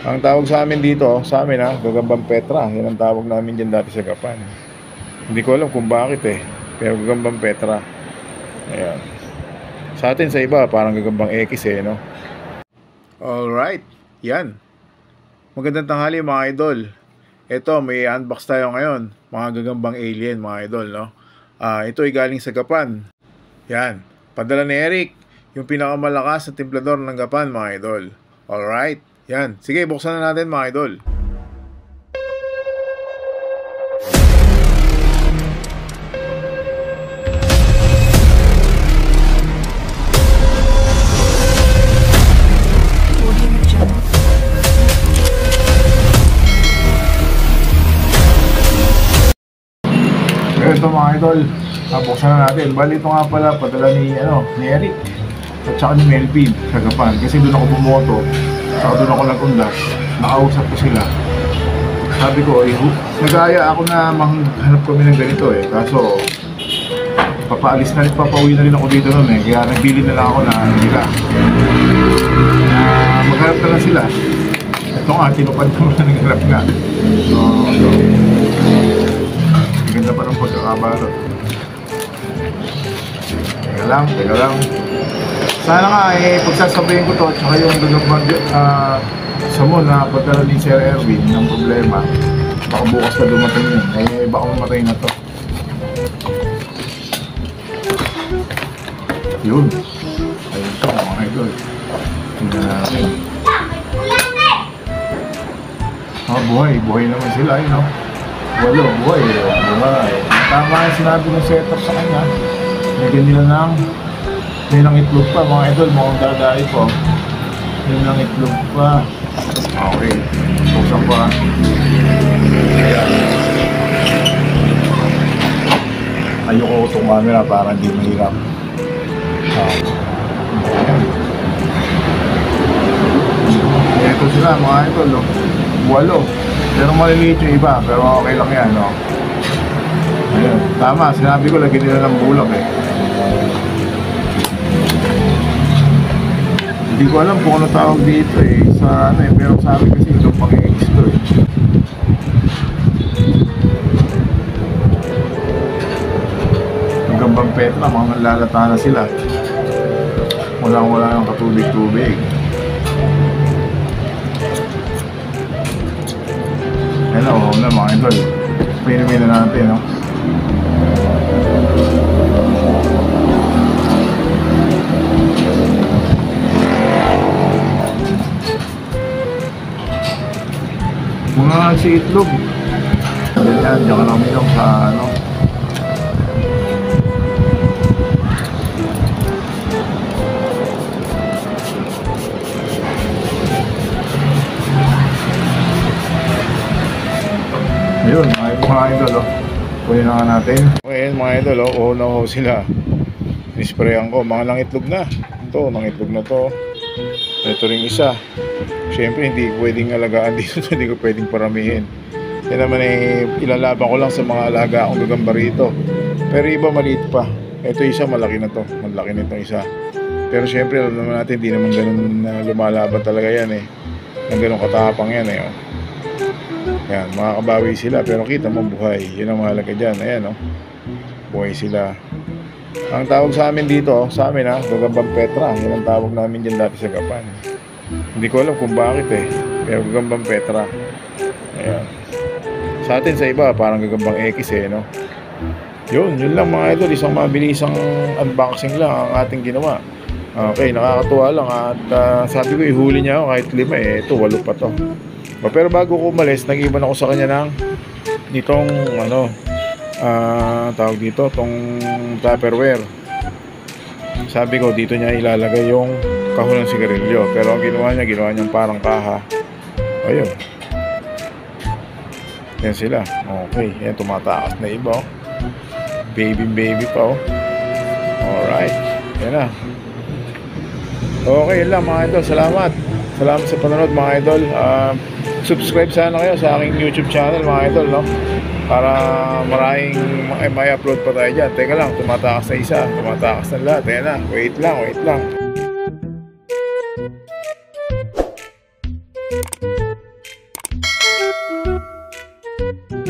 Ang tawag sa amin dito, sa amin Gagambang Petra. Yan ang tawag namin dyan dati sa Gapan. Hindi ko alam kung bakit pero Gagambang Petra. Ayan. Sa atin sa iba, parang Gagambang X no? Alright, yan. Magandang tanghali mga idol. Ito, may unbox tayo ngayon. Mga Gagambang alien mga idol, no? Ito ay galing sa Gapan. Yan. Padala ni Eric, yung pinakamalakas na templador ng Gapan mga idol. Alright. Yan. Sige, buksan na natin mga idol. Ito mga idol, buksan na natin. Bali ito nga pala, padala ni Eric at saka ni Melvin sa Gapan. Kasi doon ako bumoto, saka doon ako nag-undas, nakausap ko sila. Sabi ko, nag-aaya ako na maghanap kami ng ganito kaso papaalis na rin, papauwi na rin ako dito noon kaya nagbili na lang ako na nila na maghanap na lang sila. Ito nga, tinupad naman ng hanap nga. Ganda pa ng pagkakabalot. Teka lang. Sana nga pagsasabihin ko to at saka yung gagambang samon na padala ni Sir Erwin ng problema. Baka bukas na dumating yun. Baka mamatay na to. Yun. Ayun to mga idol. Tingnan natin. Buhay naman sila walo, buhay. Tama yung sinabi ng setup sa kanya. Lagyan nila ng itlog pa mga idol, mukhang dadai po. Yun ng itlog pa. Okay, buksan pa. Ayoko itong camera para hindi mahirap. Ito sila mga idol, walo. Pero maliliit yung iba, pero okay lang yan, Ayun, tama, sinabi ko, lagyan nila ng bulak Hindi ko alam kung ano tawag dito sa pero sa amin kasi ito pang extra Gagambang Petra, mga lalata na sila. Wala ng katubig-tubig. Hello, na mga idol. Pinumin na natin, Mga si itlog. Diyan ka na uminom sa Ayun, mga idol, kunin na nga natin. Okay, mga idol, uho sila. Nisprayan ko, mga langitlog na. Ito, langitlog na to. Ito rin isa. Siyempre, hindi pwedeng alagaan dito. Hindi ko pwedeng paramihin. Yan naman ilalaban ko lang sa mga alaga akong gagamba rito. Pero iba maliit pa. Ito isa, malaki na to. Malaki na itong isa. Pero siyempre, alam naman natin, hindi naman ganun lumalaban talaga yan Ang ganun katapang yan Yan, makakabawi sila pero kita mo buhay. Yun ang mahalaga dyan. Ayan buhay sila. Ang tawag sa amin dito, sa amin Gagambang Petra. Yan ang tawag namin dyan dati sa Gapan. Hindi ko alam kung bakit pero Gagambang Petra. Ayan. Sa atin sa iba, parang Gagambang X Yun lang mga idol. Isang mabilisang unboxing lang ang ating ginawa. Okay, nakakatuwa lang at sabi ko ihuli niya ako kahit 5 ito 8 pa to. Pero bago ko umalis, nag-iwan ako sa kanya nitong tawag dito, tong Tupperware. Sabi ko dito niya ilalagay yung kahon ng sigarilyo. Pero ang ginawa niya parang kaha. Ayun. Yan sila. Okay, yan tumataas na iba baby pa Alright. Yan na. Okay, yun lang mga idol. Salamat sa panonood mga idol. Subscribe sana kayo sa aking YouTube channel mga idol para maraming may upload pa tayo dyan. Teka lang, tumatakas na isa, tumatakas na lahat. Ayan na, wait lang Bye.